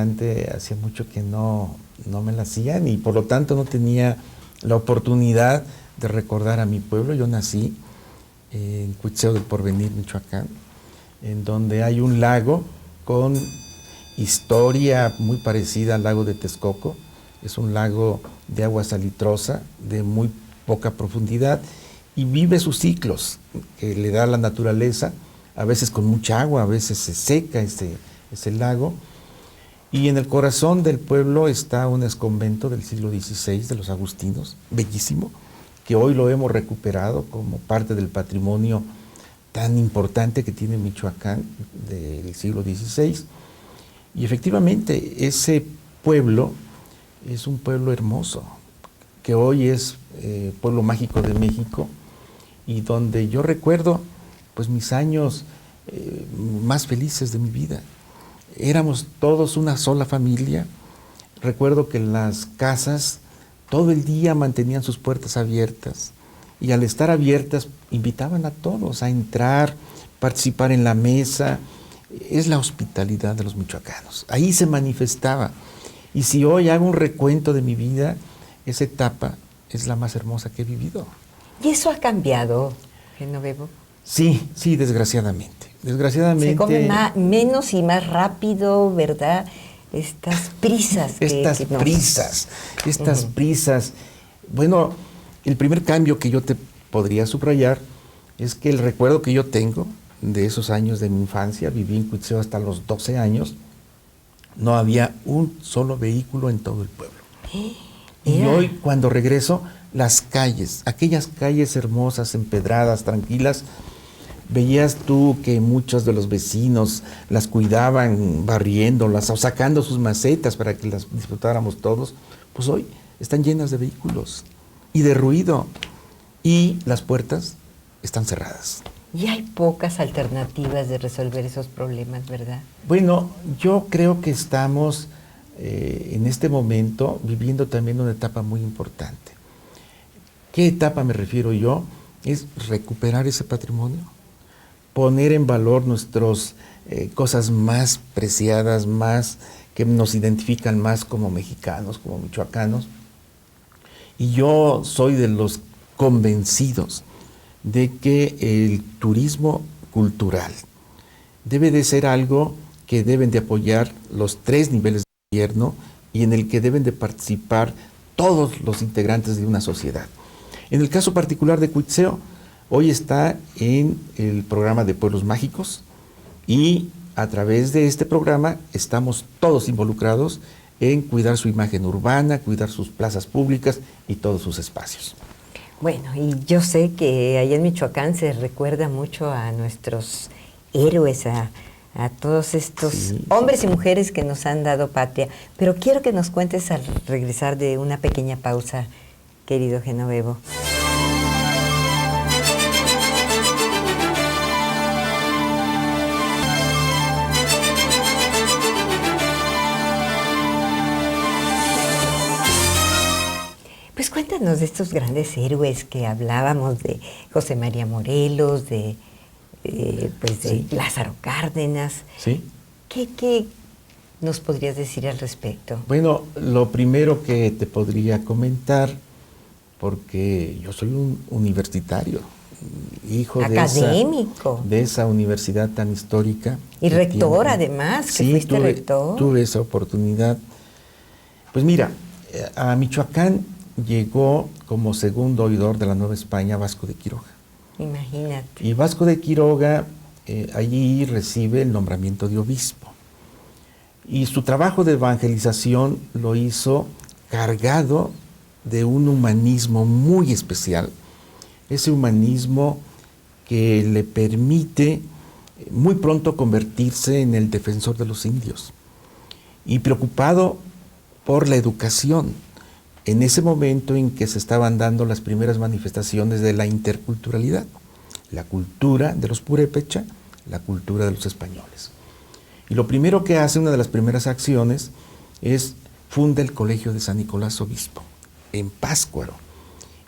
Hacía mucho que no me la hacían y por lo tanto no tenía la oportunidad de recordar a mi pueblo. Yo nací en Cuitzeo del Porvenir, Michoacán, en donde hay un lago con historia muy parecida al lago de Texcoco. Es un lago de agua salitrosa, de muy poca profundidad, y vive sus ciclos que le da la naturaleza, a veces con mucha agua, a veces se seca ese lago. Y en el corazón del pueblo está un exconvento del siglo XVI de los agustinos, bellísimo, que hoy lo hemos recuperado como parte del patrimonio tan importante que tiene Michoacán del siglo XVI. Y efectivamente, ese pueblo es un pueblo hermoso, que hoy es pueblo mágico de México, y donde yo recuerdo pues mis años más felices de mi vida. Éramos todos una sola familia. Recuerdo que las casas todo el día mantenían sus puertas abiertas, y al estar abiertas invitaban a todos a entrar, participar en la mesa. Es la hospitalidad de los michoacanos, ahí se manifestaba. Y si hoy hago un recuento de mi vida, esa etapa es la más hermosa que he vivido. ¿Y eso ha cambiado, Genovevo? Sí, desgraciadamente. Se come menos y más rápido, ¿verdad? Estas prisas. Estas prisas. Bueno, el primer cambio que yo te podría subrayar es que el recuerdo que yo tengo de esos años de mi infancia, viví en Cuitzeo hasta los 12 años, no había un solo vehículo en todo el pueblo. Y hoy, cuando regreso, las calles, aquellas calles hermosas, empedradas, tranquilas, veías tú que muchos de los vecinos las cuidaban, barriéndolas o sacando sus macetas para que las disfrutáramos todos. Pues hoy están llenas de vehículos y de ruido, y las puertas están cerradas. Y hay pocas alternativas de resolver esos problemas, ¿verdad? Bueno, yo creo que estamos en este momento viviendo también una etapa muy importante. ¿Qué etapa me refiero yo? Es recuperar ese patrimonio, poner en valor nuestras cosas más preciadas, más que nos identifican más como mexicanos, como michoacanos. Y yo soy de los convencidos de que el turismo cultural debe de ser algo que deben de apoyar los 3 niveles de gobierno, y en el que deben de participar todos los integrantes de una sociedad. En el caso particular de Cuitzeo, hoy está en el programa de Pueblos Mágicos, y a través de este programa estamos todos involucrados en cuidar su imagen urbana, cuidar sus plazas públicas y todos sus espacios. Bueno, y yo sé que allá en Michoacán se recuerda mucho a nuestros héroes, a todos estos hombres y mujeres que nos han dado patria. Pero quiero que nos cuentes al regresar de una pequeña pausa, querido Genovevo. Pues cuéntanos de estos grandes héroes que hablábamos, de José María Morelos, de Lázaro Cárdenas. ¿Sí? ¿Qué nos podrías decir al respecto? Bueno, lo primero que te podría comentar, porque yo soy un universitario, hijo académico de esa universidad tan histórica. Y rector, además, que fuiste rector. Tuve esa oportunidad. Pues mira, a Michoacán llegó como segundo oidor de la Nueva España Vasco de Quiroga. Imagínate. Y Vasco de Quiroga allí recibe el nombramiento de obispo. Y su trabajo de evangelización lo hizo cargado de un humanismo muy especial. Ese humanismo que le permite muy pronto convertirse en el defensor de los indios. Y preocupado por la educación, en ese momento en que se estaban dando las primeras manifestaciones de la interculturalidad, la cultura de los purépecha, la cultura de los españoles. Y lo primero que hace, una de las primeras acciones, es funda el Colegio de San Nicolás Obispo, en Pátzcuaro.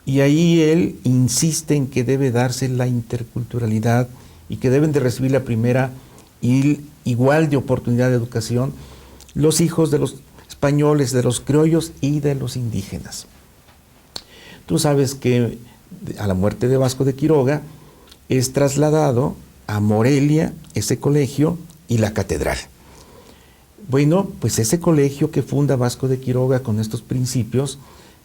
Y ahí él insiste en que debe darse la interculturalidad y que deben de recibir la primera y igual de oportunidad de educación los hijos de los españoles, de los criollos y de los indígenas. Tú sabes que a la muerte de Vasco de Quiroga es trasladado a Morelia ese colegio y la catedral. Bueno, pues ese colegio que funda Vasco de Quiroga con estos principios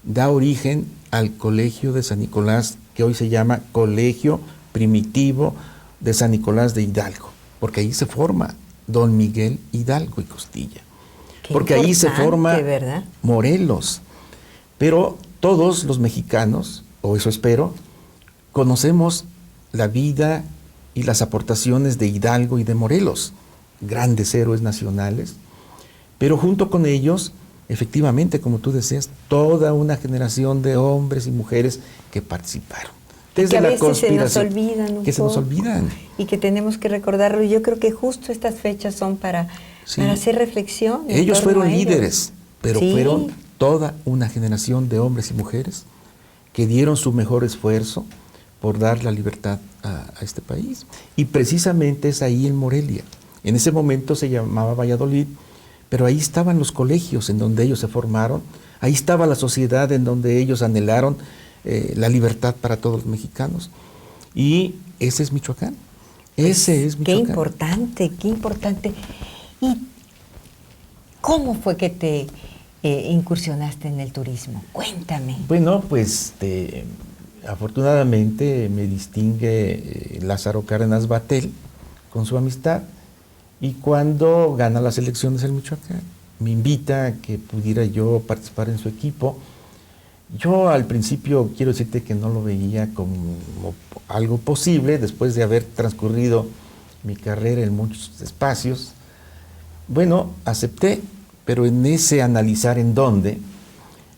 da origen al colegio de San Nicolás, que hoy se llama Colegio Primitivo de San Nicolás de Hidalgo, porque ahí se forma don Miguel Hidalgo y Costilla. Qué porque ahí se forma, ¿verdad?, Morelos. Pero todos los mexicanos, o eso espero, conocemos la vida y las aportaciones de Hidalgo y de Morelos, grandes héroes nacionales, pero junto con ellos, efectivamente, como tú decías, toda una generación de hombres y mujeres que participaron. Desde que a veces se nos olvidan se nos olvidan. Y que tenemos que recordarlo. Yo creo que justo estas fechas son para hacer reflexión. Ellos fueron líderes, pero fueron toda una generación de hombres y mujeres que dieron su mejor esfuerzo por dar la libertad a este país. Y precisamente es ahí en Morelia. En ese momento se llamaba Valladolid, pero ahí estaban los colegios en donde ellos se formaron, ahí estaba la sociedad en donde ellos anhelaron la libertad para todos los mexicanos. Y ese es Michoacán. Ese es Michoacán. Qué importante, qué importante. ¿Y cómo fue que te incursionaste en el turismo? Cuéntame. Bueno, pues afortunadamente me distingue Lázaro Cárdenas Batel con su amistad, y cuando gana las elecciones en Michoacán, me invita a que pudiera yo participar en su equipo. Yo al principio quiero decirte que no lo veía como algo posible, después de haber transcurrido mi carrera en muchos espacios. Bueno, acepté, pero en ese analizar en dónde,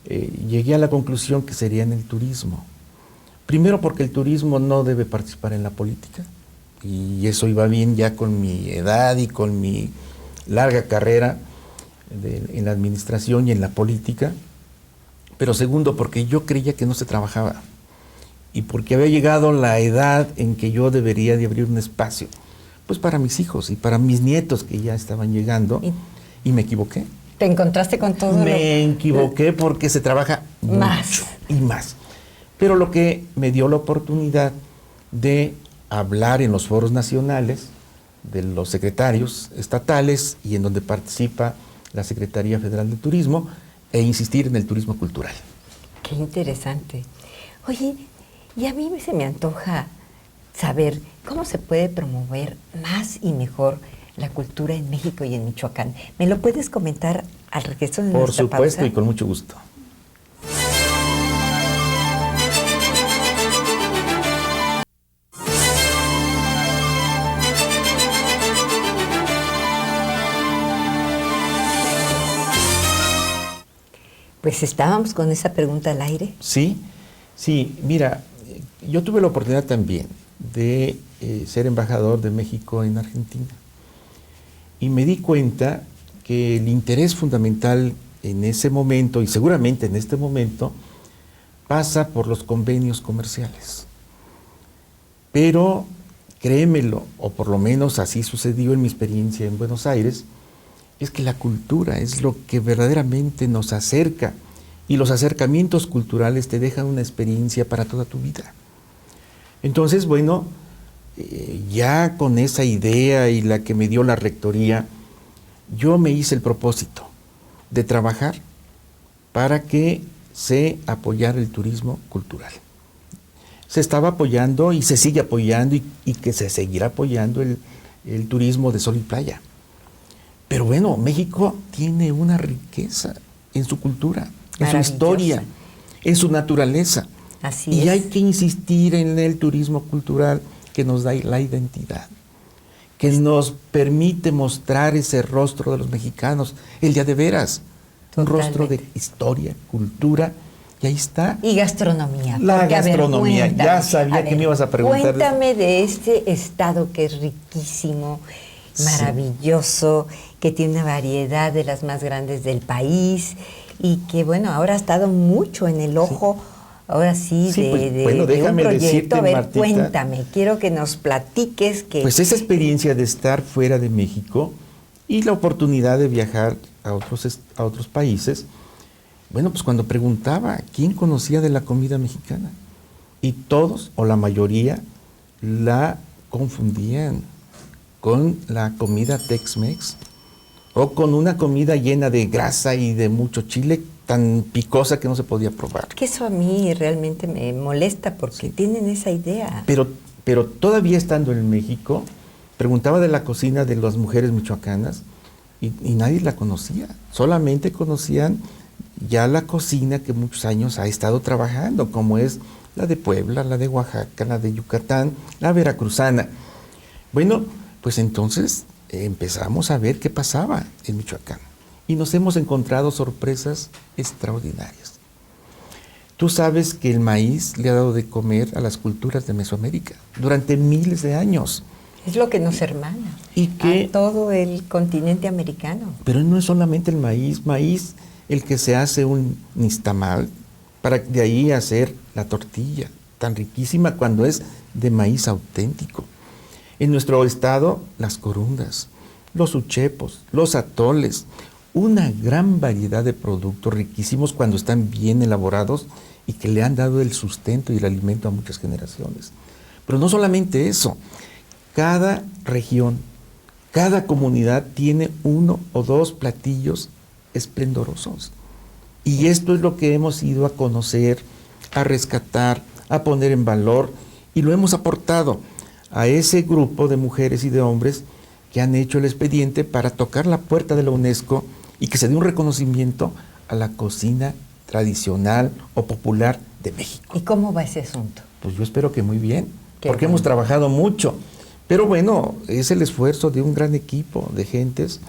llegué a la conclusión que sería en el turismo. Primero porque el turismo no debe participar en la política, y eso iba bien ya con mi edad y con mi larga carrera en la administración y en la política. Pero segundo, porque yo creía que no se trabajaba, y porque había llegado la edad en que yo debería de abrir un espacio, pues para mis hijos y para mis nietos que ya estaban llegando, y me equivoqué. ¿Te encontraste con todo? Me equivoqué porque se trabaja mucho y más. Pero lo que me dio la oportunidad de hablar en los foros nacionales de los secretarios estatales y en donde participa la Secretaría Federal de Turismo, e insistir en el turismo cultural. Qué interesante. Oye, y a mí se me antoja saber cómo se puede promover más y mejor la cultura en México y en Michoacán. ¿Me lo puedes comentar al regreso de nuestra pausa? Por supuesto, y con mucho gusto. Pues estábamos con esa pregunta al aire. Sí, mira, yo tuve la oportunidad también de ser embajador de México en Argentina, y me di cuenta que el interés fundamental en ese momento, y seguramente en este momento, pasa por los convenios comerciales. Pero créemelo, o por lo menos así sucedió en mi experiencia en Buenos Aires, es que la cultura es lo que verdaderamente nos acerca, y los acercamientos culturales te dejan una experiencia para toda tu vida. Entonces, bueno, ya con esa idea y la que me dio la rectoría, yo me hice el propósito de trabajar para que se apoyara el turismo cultural. Se estaba apoyando y se sigue apoyando, y que se seguirá apoyando el turismo de sol y playa. Pero bueno, México tiene una riqueza en su cultura, en su historia, en su naturaleza. Así y es. Hay que insistir en el turismo cultural que nos da la identidad, que nos permite mostrar ese rostro de los mexicanos, el día de veras. Totalmente. Un rostro de historia, cultura, y ahí está. Y gastronomía. La gastronomía, ya sabía que me ibas a preguntar. Cuéntame de este estado que es riquísimo, maravilloso, que tiene una variedad de las más grandes del país, y que bueno, ahora ha estado mucho en el ojo, ahora sí, bueno, de un proyecto. Decirte, a ver, Martita, cuéntame, quiero que nos platiques que... Pues esa experiencia de estar fuera de México y la oportunidad de viajar a otros países. Bueno, pues cuando preguntaba quién conocía de la comida mexicana, y todos o la mayoría la confundían con la comida Tex-Mex o con una comida llena de grasa y de mucho chile, tan picosa que no se podía probar. Que eso a mí realmente me molesta porque tienen esa idea. Pero todavía estando en México, preguntaba de la cocina de las mujeres michoacanas y nadie la conocía. Solamente conocían ya la cocina que muchos años ha estado trabajando, como es la de Puebla, la de Oaxaca, la de Yucatán, la veracruzana. Bueno, pues entonces empezamos a ver qué pasaba en Michoacán y nos hemos encontrado sorpresas extraordinarias. Tú sabes que el maíz le ha dado de comer a las culturas de Mesoamérica durante miles de años. Es lo que nos hermana a todo el continente americano. Pero no es solamente el maíz el que se hace un nixtamal, para de ahí hacer la tortilla, tan riquísima cuando es de maíz auténtico. En nuestro estado, las corundas, los uchepos, los atoles, una gran variedad de productos riquísimos cuando están bien elaborados y que le han dado el sustento y el alimento a muchas generaciones. Pero no solamente eso, cada región, cada comunidad tiene uno o dos platillos esplendorosos. Y esto es lo que hemos ido a conocer, a rescatar, a poner en valor, y lo hemos aportado a ese grupo de mujeres y de hombres que han hecho el expediente para tocar la puerta de la UNESCO y que se dé un reconocimiento a la cocina tradicional o popular de México. ¿Y cómo va ese asunto? Pues yo espero que muy bien, porque hemos trabajado mucho. Pero bueno, es el esfuerzo de un gran equipo de gentes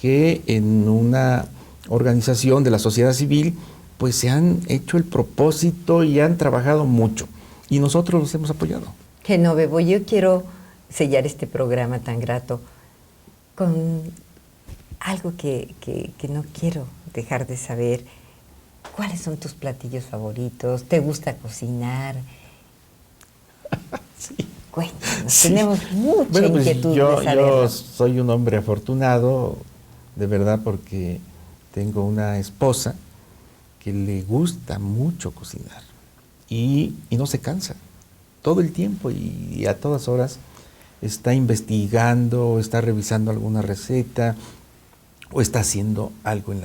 que en una organización de la sociedad civil, pues se han hecho el propósito y han trabajado mucho. Y nosotros los hemos apoyado. Genovevo, yo quiero sellar este programa tan grato con algo que no quiero dejar de saber. ¿Cuáles son tus platillos favoritos? ¿Te gusta cocinar? Sí. Cuéntanos, Sí. Tenemos mucha inquietud de saberlo. Yo soy un hombre afortunado, de verdad, porque tengo una esposa que le gusta mucho cocinar y no se cansa todo el tiempo y a todas horas está investigando, está revisando alguna receta o está haciendo algo en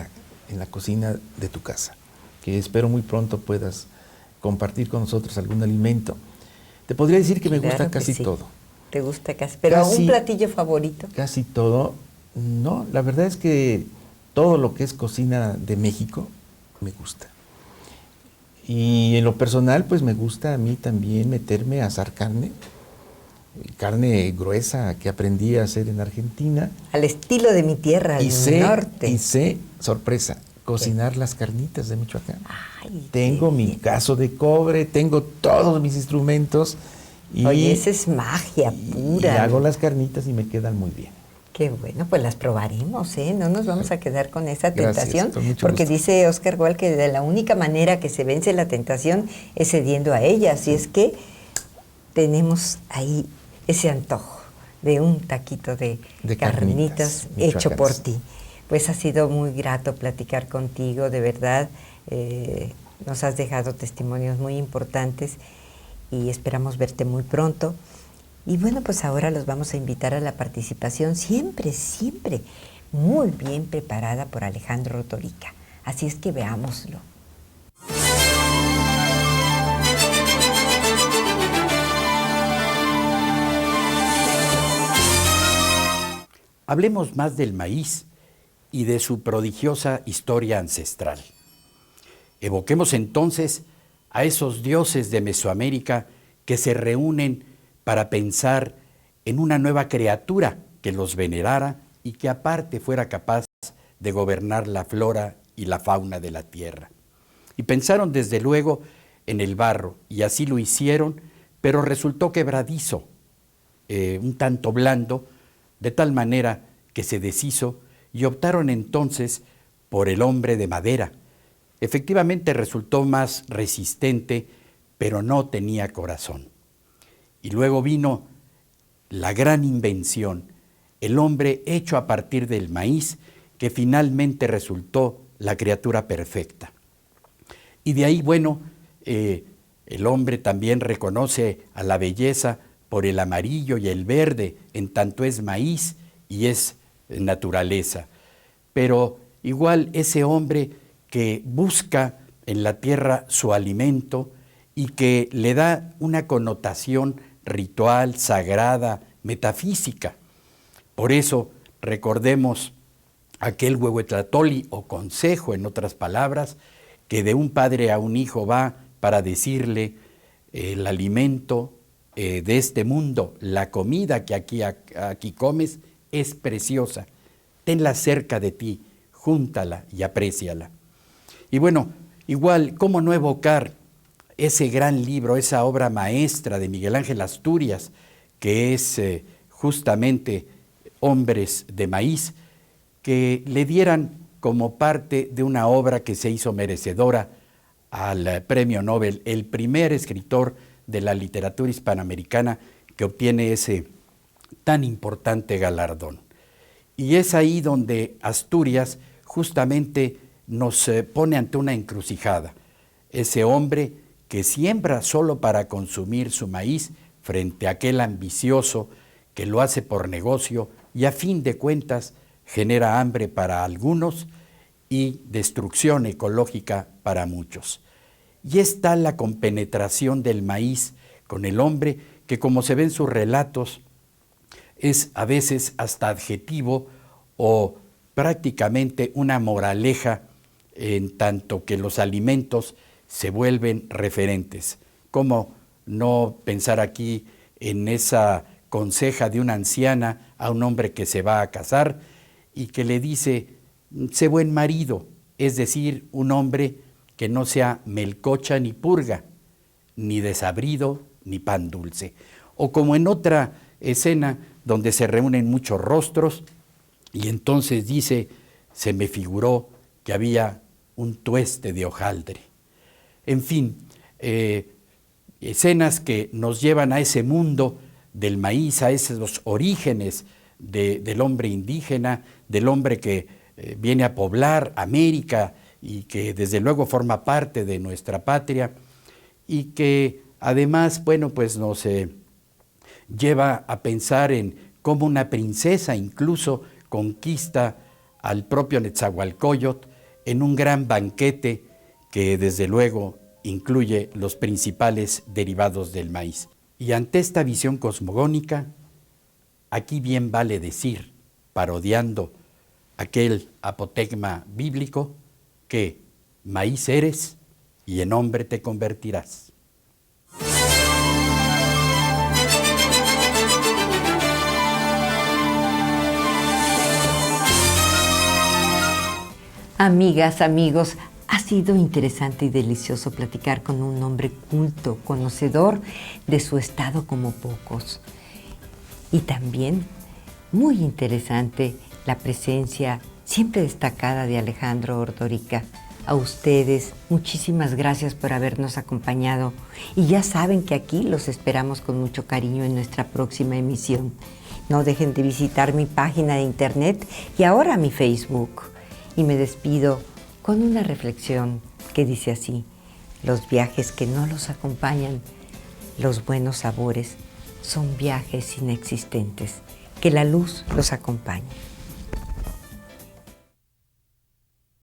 la cocina de tu casa, que espero muy pronto puedas compartir con nosotros algún alimento. Te podría decir que me gusta casi todo. ¿Te gusta casi? ¿Pero un platillo favorito? Casi todo. No, la verdad es que todo lo que es cocina de México me gusta. Y en lo personal, pues me gusta a mí también meterme a asar carne gruesa que aprendí a hacer en Argentina. Al estilo de mi tierra, al norte. Y sé, sorpresa, cocinar las carnitas de Michoacán. Ay, tengo mi cazo de cobre, tengo todos mis instrumentos. Oye, esa es magia pura. Y hago las carnitas y me quedan muy bien. Qué bueno, pues las probaremos, ¿eh? No nos vamos a quedar con esa tentación. Gracias, porque gusto. dice Oscar Wilde que de la única manera que se vence la tentación es cediendo a ella. Así es que tenemos ahí ese antojo de un taquito de carnitas hecho por ti. Pues ha sido muy grato platicar contigo, de verdad. Nos has dejado testimonios muy importantes y esperamos verte muy pronto. Y bueno, pues ahora los vamos a invitar a la participación siempre muy bien preparada por Alejandro Torica. Así es que veámoslo. Hablemos más del maíz y de su prodigiosa historia ancestral. Evoquemos entonces a esos dioses de Mesoamérica que se reúnen para pensar en una nueva criatura que los venerara y que aparte fuera capaz de gobernar la flora y la fauna de la tierra. Y pensaron desde luego en el barro, y así lo hicieron, pero resultó quebradizo, un tanto blando, de tal manera que se deshizo, y optaron entonces por el hombre de madera. Efectivamente resultó más resistente, pero no tenía corazón. Y luego vino la gran invención, el hombre hecho a partir del maíz, que finalmente resultó la criatura perfecta. Y de ahí, bueno, el hombre también reconoce a la belleza por el amarillo y el verde, en tanto es maíz y es naturaleza. Pero igual ese hombre que busca en la tierra su alimento y que le da una connotación ritual, sagrada, metafísica. Por eso recordemos aquel huehuetlatoli o consejo, en otras palabras, que de un padre a un hijo va para decirle el alimento de este mundo, la comida que aquí comes es preciosa, tenla cerca de ti, júntala y apréciala. Y bueno, igual, ¿cómo no evocar ese gran libro, esa obra maestra de Miguel Ángel Asturias, que es justamente Hombres de Maíz, que le dieran como parte de una obra que se hizo merecedora al premio Nobel, el primer escritor de la literatura hispanoamericana que obtiene ese tan importante galardón? Y es ahí donde Asturias justamente nos pone ante una encrucijada. Ese hombre que siembra solo para consumir su maíz frente a aquel ambicioso que lo hace por negocio y a fin de cuentas genera hambre para algunos y destrucción ecológica para muchos. Y es tal la compenetración del maíz con el hombre que, como se ve en sus relatos, es a veces hasta adjetivo o prácticamente una moraleja, en tanto que los alimentos se vuelven referentes. ¿Cómo no pensar aquí en esa conseja de una anciana a un hombre que se va a casar y que le dice, sé buen marido, es decir, un hombre que no sea melcocha ni purga, ni desabrido ni pan dulce? O como en otra escena donde se reúnen muchos rostros y entonces dice, se me figuró que había un tueste de hojaldre. En fin, escenas que nos llevan a ese mundo del maíz, a esos orígenes del hombre indígena, del hombre que viene a poblar América y que desde luego forma parte de nuestra patria y que además, bueno, pues nos lleva a pensar en cómo una princesa incluso conquista al propio Netzahualcóyotl en un gran banquete que desde luego incluye los principales derivados del maíz. Y ante esta visión cosmogónica, aquí bien vale decir, parodiando aquel apotegma bíblico, que maíz eres y en hombre te convertirás. Amigas, amigos, ha sido interesante y delicioso platicar con un hombre culto, conocedor de su estado como pocos. Y también muy interesante la presencia siempre destacada de Alejandro Ordorica. A ustedes, muchísimas gracias por habernos acompañado. Y ya saben que aquí los esperamos con mucho cariño en nuestra próxima emisión. No dejen de visitar mi página de internet y ahora mi Facebook. Y me despido con una reflexión que dice así: los viajes que no los acompañan los buenos sabores son viajes inexistentes. Que la luz los acompañe.